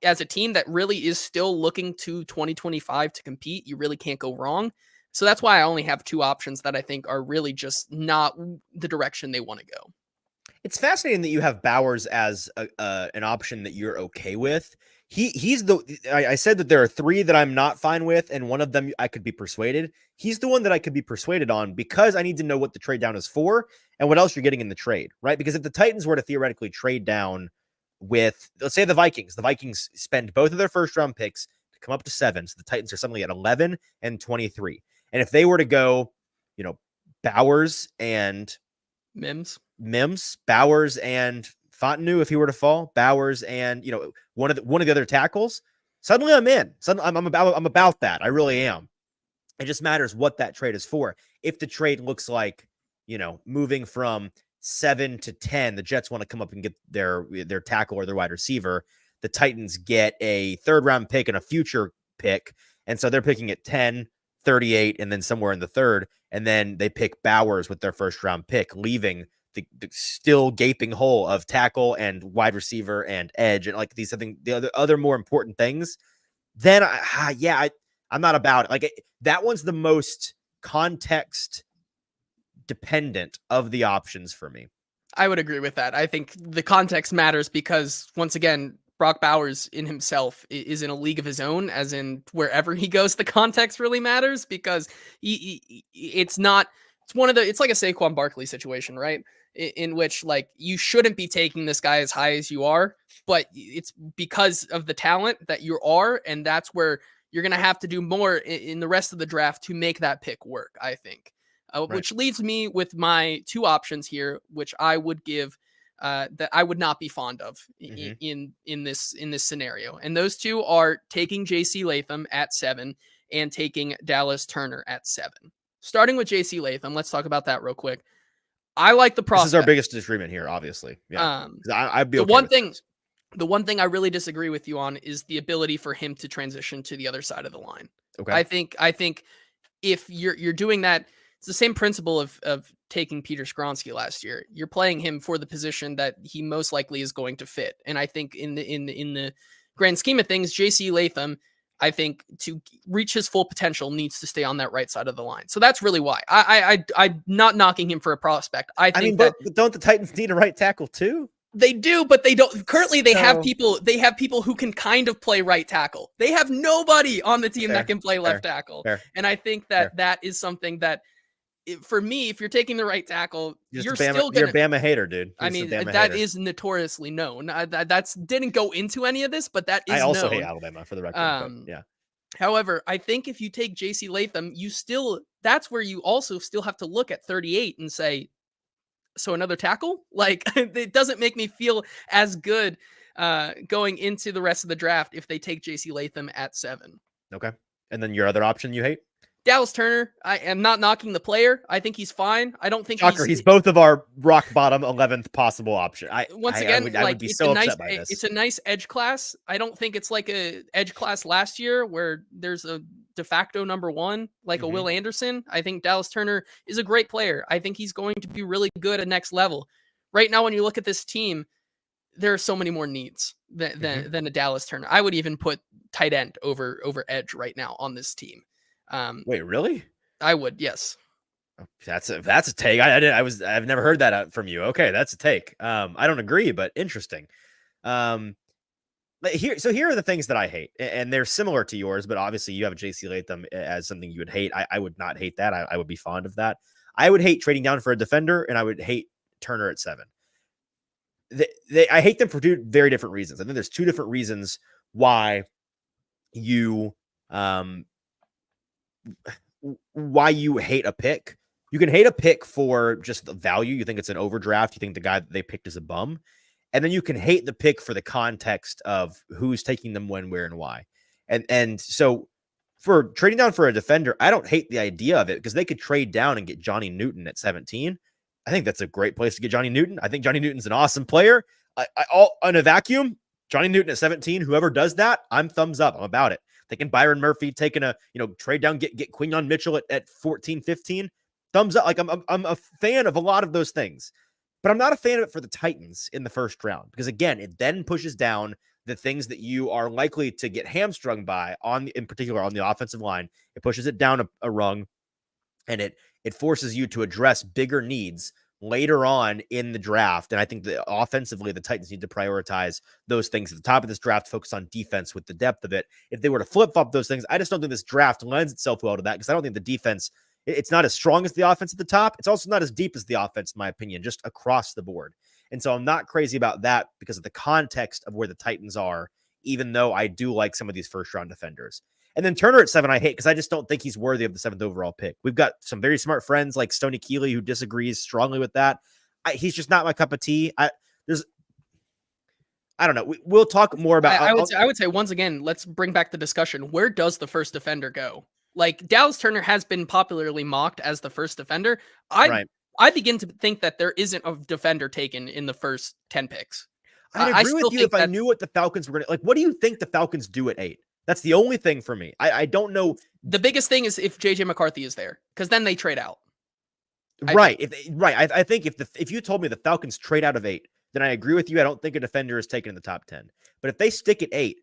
as a team that really is still looking to 2025 to compete, you really can't go wrong. So that's why I only have 2 options that I think are really just not the direction they want to go. It's fascinating that you have Bowers as an option that you're okay with. I said that there are 3 that I'm not fine with, and one of them I could be persuaded. He's the one that I could be persuaded on, because I need to know what the trade down is for and what else you're getting in the trade, right? Because if the Titans were to theoretically trade down with, let's say, the Vikings spend both of their first round picks to come up to 7. So the Titans are suddenly at 11 and 23. And if they were to go, Bowers and Mims, Bowers and Fontenot, if he were to fall, Bowers and one of the other tackles, suddenly I'm in. Suddenly I'm about that. I really am. It just matters what that trade is for. If the trade looks like, moving from 7 to 10, the Jets want to come up and get their tackle or their wide receiver. The Titans get a 3rd round pick and a future pick, and so they're picking at 10, 38, and then somewhere in the 3rd, and then they pick Bowers with their 1st round pick, leaving the still gaping hole of tackle and wide receiver and edge and the other more important things. Then I'm not about it. That one's the most context dependent of the options for me. I would agree with that. I think the context matters, because once again, Brock Bowers in himself is in a league of his own, as in wherever he goes, the context really matters, because it's like a Saquon Barkley situation, right? In which you shouldn't be taking this guy as high as you are, but it's because of the talent that you are. And that's where you're going to have to do more in the rest of the draft to make that pick work, I think. Right. Which leaves me with my 2 options here, which I would give that I would not be fond of in this scenario. And those 2 are taking JC Latham at 7 and taking Dallas Turner at 7. Starting with JC Latham, let's talk about that real quick. I like the This prospect. is our biggest disagreement here, obviously. Yeah, I'd be the okay one with thing. this. The one thing I really disagree with you on is the ability for him to transition to the other side of the line. Okay. I think if you're doing that, it's the same principle of taking Peter Skronsky last year. You're playing him for the position that he most likely is going to fit. And I think in the grand scheme of things, JC Latham, I think to reach his full potential needs to stay on that right side of the line. So that's really why I'm not knocking him for a prospect. I think but don't the Titans need a right tackle too? They do, but they don't. Currently, they have So- people. They have people who can kind of play right tackle. They have nobody on the team that can play left tackle. And I think that that is something that, for me, if you're taking the right tackle, you're still you're gonna. a Bama hater, dude. I mean, that is notoriously known. That's didn't go into any of this, but that is I also known. hate Alabama for the record. But yeah. However, I think if you take JC Latham, that's where you also still have to look at 38 and say, so another tackle? Like, it doesn't make me feel as good going into the rest of the draft if they take JC Latham at 7. Okay. And then your other option you hate? Dallas Turner. I am not knocking the player. I think he's fine. I don't think Shocker, he's both of our rock bottom 11th possible option. I would be so upset by this. It's a nice edge class. I don't think it's like a edge class last year where there's a de facto number 1, like a Will Anderson. I think Dallas Turner is a great player. I think he's going to be really good at next level. Right now, when you look at this team, there are so many more needs than a Dallas Turner. I would even put tight end over edge right now on this team. Wait, really? I would, yes. That's a take. I've never heard that from you. Okay, that's a take. I don't agree, but interesting. Here are the things that I hate, and they're similar to yours, but obviously you have JC Latham as something you would hate. I would not hate that. I would be fond of that. I would hate trading down for a defender, and I would hate Turner at 7. I hate them for 2 very different reasons. I think there's 2 different reasons why you hate a pick. You can hate a pick for just the value. You think it's an overdraft. You think the guy that they picked is a bum. And then you can hate the pick for the context of who's taking them when, where, and why. And so for trading down for a defender, I don't hate the idea of it because they could trade down and get Johnny Newton at 17. I think that's a great place to get Johnny Newton. I think Johnny Newton's an awesome player. In a vacuum, Johnny Newton at 17, whoever does that, I'm thumbs up. I'm about it. Taking Byron Murphy, taking a trade down, get Quinyon Mitchell at 14, 15. Thumbs up. Like I'm a fan of a lot of those things, but I'm not a fan of it for the Titans in the first round because again, it then pushes down the things that you are likely to get hamstrung by in particular on the offensive line. It pushes it down a rung, and it forces you to address bigger needs later on in the draft. And I think that offensively, the Titans need to prioritize those things at the top of this draft, focus on defense with the depth of it. If they were to flip-flop those things, I just don't think this draft lends itself well to that because I don't think the defense, it's not as strong as the offense at the top. It's also not as deep as the offense, in my opinion, just across the board. And so I'm not crazy about that because of the context of where the Titans are, even though I do like some of these first-round defenders. And then Turner at 7, I hate because I just don't think he's worthy of the 7th overall pick. We've got some very smart friends like Stoney Keeley who disagrees strongly with that. He's just not my cup of tea. I don't know. We'll talk more about. I would say once again, let's bring back the discussion. Where does the first defender go? Like Dallas Turner has been popularly mocked as the first defender. I begin to think that there isn't a defender taken in the first 10 picks. I'd agree with you if I knew what the Falcons were going to like. What do you think the Falcons do at 8? That's the only thing for me. I don't know. The biggest thing is if JJ McCarthy is there, because then they trade out. Right. I think if you told me the Falcons trade out of 8, then I agree with you. I don't think a defender is taken in the top 10. But if they stick at 8,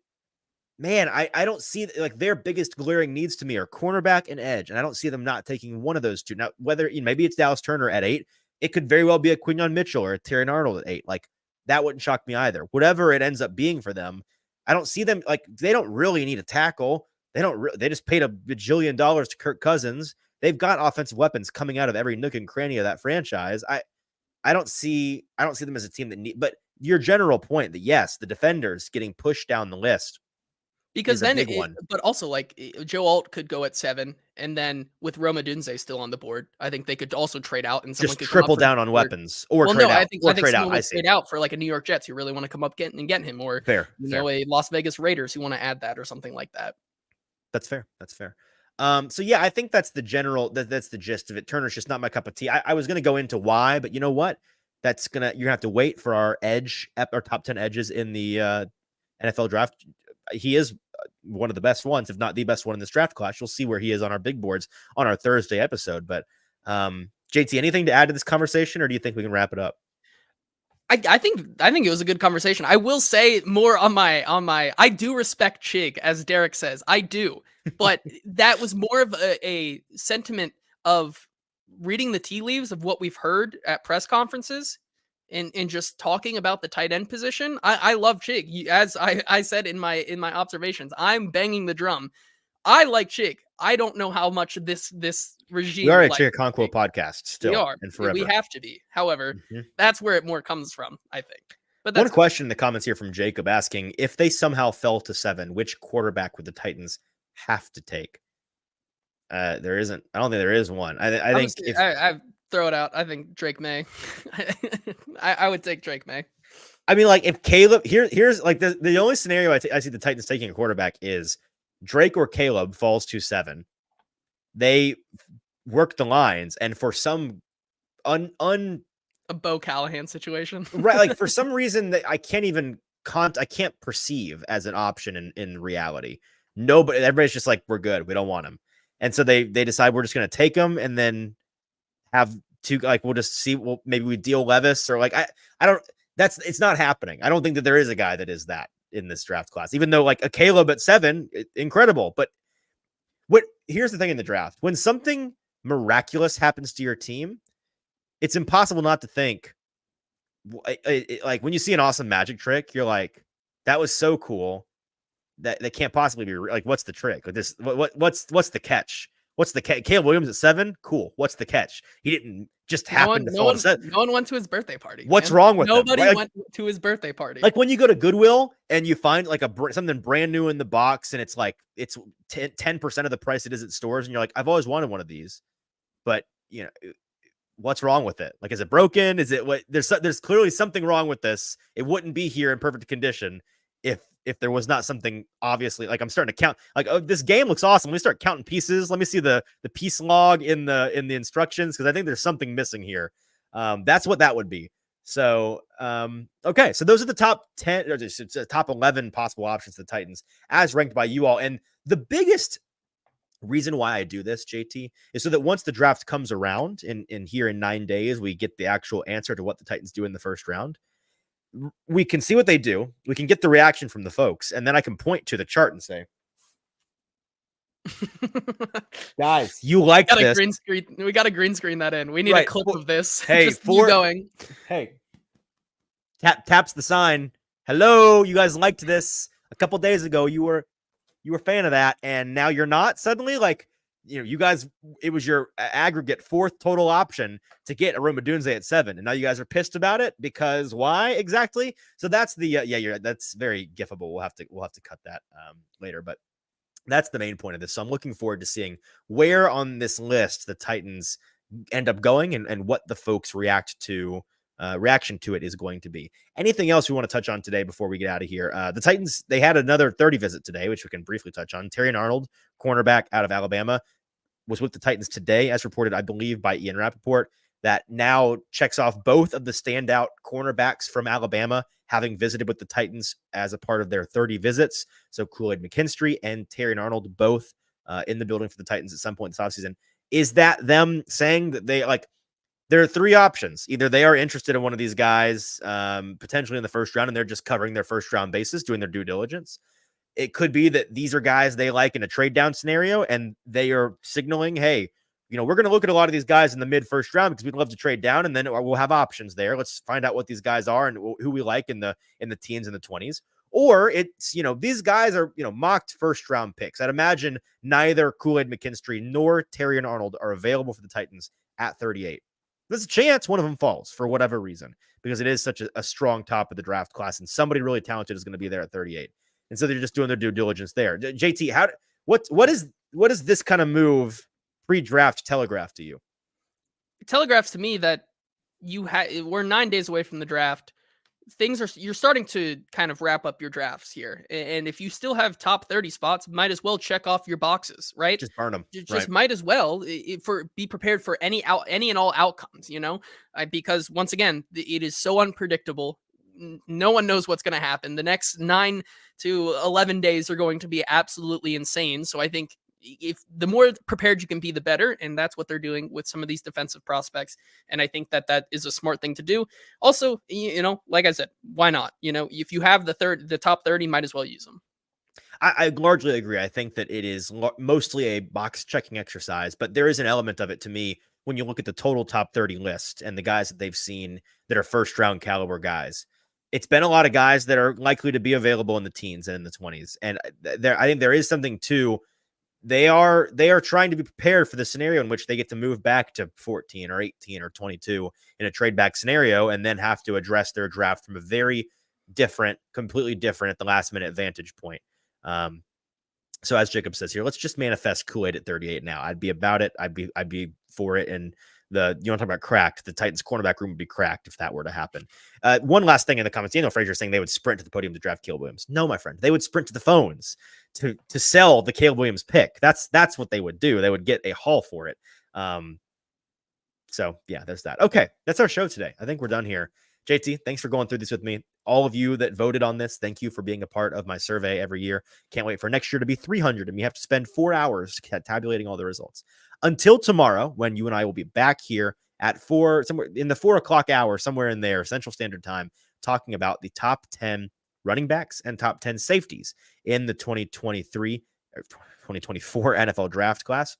man, I don't see like their biggest glaring needs to me are cornerback and edge, and I don't see them not taking one of those 2. Now, whether maybe it's Dallas Turner at 8, it could very well be a Quinyon Mitchell or a Terry Arnold at 8. Like that wouldn't shock me either. Whatever it ends up being for them, I don't see them like they don't really need a tackle. They just paid $1 bajillion to Kirk Cousins. They've got offensive weapons coming out of every nook and cranny of that franchise. I don't see them as a team that need. But your general point that yes, the defenders getting pushed down the list. Because then, but also like Joe Alt could go at 7, and then with Roma Dunze still on the board, I think they could also trade out and someone just could triple down on weapons or trade out. I think someone would trade out for like a New York Jets who really want to come up get him, or fair. a Las Vegas Raiders who want to add that or something like that. That's fair. So yeah, I think that's the general, that's the gist of it. Turner's just not my cup of tea. I was going to go into why, but you know what? You're gonna have to wait for our our top 10 edges in the NFL draft. He is one of the best ones, if not the best one in this draft class. You'll see where he is on our big boards on our Thursday episode. But JT, anything to add to this conversation, or do you think we can wrap it up? I think it was a good conversation. I will say more on my I do respect Chig, as Derek says. I do. But that was more of a sentiment of reading the tea leaves of what we've heard at press conferences and just talking about the tight end position. I love Chig. As I said in my observations, I'm banging the drum. I like Chig. I don't know how much this regime. We are a likes Chig Conquo podcast still. We are. And forever. We have to be. However, that's where it more comes from, I think. But one question in the comments here from Jacob asking, if they somehow fell to 7, which quarterback would the Titans have to take? There isn't. I don't think there is one. I think if I throw it out. I think Drake May. I would take Drake May. I mean, like if Caleb here's like the only scenario I see the Titans taking a quarterback is Drake or Caleb falls to 7. They work the lines, and for some a Bo Callahan situation, right? Like for some reason that I can't perceive as an option in reality. Nobody, everybody's just like, we're good, we don't want him, and so they decide we're just going to take him, and then have two, like we'll just see. Well, maybe we deal Levis, or like I don't. It's not happening. I don't think that there is a guy that is that in this draft class, even though like a Caleb at 7, incredible. But here's the thing in the draft: when something miraculous happens to your team, it's impossible not to think, like when you see an awesome magic trick, you're like, that was so cool that can't possibly be like, what's the trick? Like this, what's the catch? What's the catch? Caleb Williams at 7, cool. What's the catch? He didn't just happen to fall. No one went to his birthday party. What's wrong with nobody them? went to his birthday party? Like when you go to Goodwill and you find like something brand new in the box, and it's like it's 10% of the price it is at stores, and you're like, I've always wanted one of these, but you know, what's wrong with it? Like, is it broken? Is it what? There's clearly something wrong with this. It wouldn't be here in perfect condition if there was not something obviously. Like I'm starting to count. Like, oh, this game looks awesome. Let me start counting pieces. Let me see the piece log in the instructions, because I think there's something missing here. That's what that would be. So okay, so those are the top 10 or just top 11 possible options to the Titans as ranked by you all. And the biggest reason why I do this, JT, is so that once the draft comes around in here in 9 days, we get the actual answer to what the Titans do in the first round. We can see what they do. We can get the reaction from the folks, and then I can point to the chart and say, guys, you like this. We got to green screen that in. We need a clip of this. Hey, just going. Hey, taps the sign. Hello, you guys liked this a couple days ago. You were a fan of that, and now you're not suddenly. Like, you know, you guys, it was your aggregate 4th total option to get Aroma Dunze at 7, and now you guys are pissed about it because why exactly? So that's the that's very gifable. We'll have to cut that later, but that's the main point of this. So I'm looking forward to seeing where on this list the Titans end up going and what the folks reaction to it is going to be. Anything else we want to touch on today before we get out of here? The Titans, they had another 30 visit today, which we can briefly touch on. Terrion Arnold, cornerback out of Alabama, was with the Titans today, as reported, I believe, by Ian Rappaport. That now checks off both of the standout cornerbacks from Alabama having visited with the Titans as a part of their 30 visits. So Kool-Aid McKinstry and Terrion Arnold both in the building for the Titans at some point this offseason. Is that them saying that they like, there are 3 options. Either they are interested in one of these guys, potentially in the first round, and they're just covering their first round basis, doing their due diligence. It could be that these are guys they like in a trade down scenario, and they are signaling, hey, you know, we're going to look at a lot of these guys in the mid first round because we'd love to trade down, and then we'll have options there. Let's find out what these guys are and who we like in the teens and the 20s. Or it's, you know, these guys are, you know, mocked first round picks. I'd imagine neither Kool-Aid McKinstry nor Terrion Arnold are available for the Titans at 38. There's a chance one of them falls for whatever reason, because it is such a strong top of the draft class, and somebody really talented is going to be there at 38. And so they're just doing their due diligence there. JT, what is this kind of move pre-draft telegraph to you? It telegraphs to me that we're 9 days away from the draft. you're starting to kind of wrap up your drafts here. And if you still have top 30 spots, might as well check off your boxes, right? Just burn them. Just Right. might as well be prepared for any and all outcomes, because once again, it is so unpredictable. No one knows what's going to happen. The next 9 to 11 days are going to be absolutely insane. So I think if the more prepared you can be, the better. And that's what they're doing with some of these defensive prospects. And I think that is a smart thing to do. Also, like I said, why not? If you have the top 30, might as well use them. I largely agree. I think that it is mostly a box checking exercise, but there is an element of it to me when you look at the total top 30 list and the guys that they've seen that are first round caliber guys. It's been a lot of guys that are likely to be available in the teens and in the 20s. And I think there is something to, they are trying to be prepared for the scenario in which they get to move back to 14 or 18 or 22 in a trade back scenario and then have to address their draft from a very completely different at the last minute vantage point. So as Jacob says here, let's just manifest Kool-Aid at 38 now. I'd be about it. I'd be for it. And you want to talk about cracked, the Titans cornerback room would be cracked if that were to happen. One last thing in the comments, Daniel Frazier saying they would sprint to the podium to draft Caleb Williams. No, my friend, they would sprint to the phones to sell the Caleb Williams pick. That's what they would do. They would get a haul for it. So yeah, there's that. Okay. That's our show today. I think we're done here. JT, thanks for going through this with me. All of you that voted on this, thank you for being a part of my survey every year. Can't wait for next year to be 300, and we have to spend 4 hours tabulating all the results. Until tomorrow, when you and I will be back here at 4, somewhere in the 4 o'clock hour, somewhere in there, Central Standard Time, talking about the top 10 running backs and top 10 safeties in the 2023 or 2024 NFL draft class.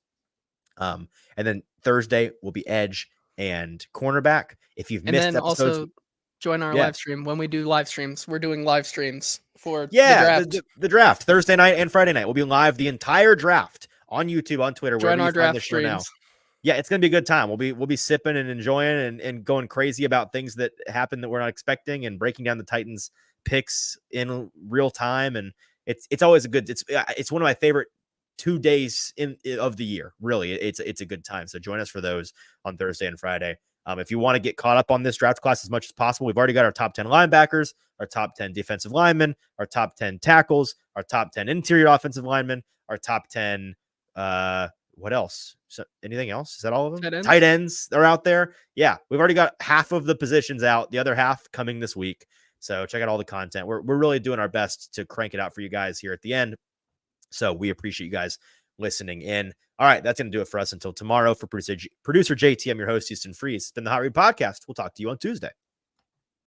And then Thursday will be edge and cornerback. If you've missed episodes, also join our live stream when we do live streams. We're doing live streams for the draft. The draft Thursday night and Friday night. We'll be live the entire draft on YouTube, on Twitter, join wherever our you draft find the show streams. now. Yeah, it's gonna be a good time. We'll be sipping and enjoying and going crazy about things that happen that we're not expecting and breaking down the Titans picks in real time. And it's always it's one of my favorite 2 days of the year. Really, it's a good time. So join us for those on Thursday and Friday. If you want to get caught up on this draft class as much as possible, we've already got our top 10 linebackers, our top 10 defensive linemen, our top 10 tackles, our top 10 interior offensive linemen, our top 10. What else? So anything else? Is that all of them? Tight ends are out there. Yeah, we've already got half of the positions out, the other half coming this week. So check out all the content. We're really doing our best to crank it out for you guys here at the end. So we appreciate you guys listening in. All right, that's going to do it for us until tomorrow. For producer JT, I'm your host, Easton Freeze. It's been the Hot Read Podcast. We'll talk to you on Tuesday.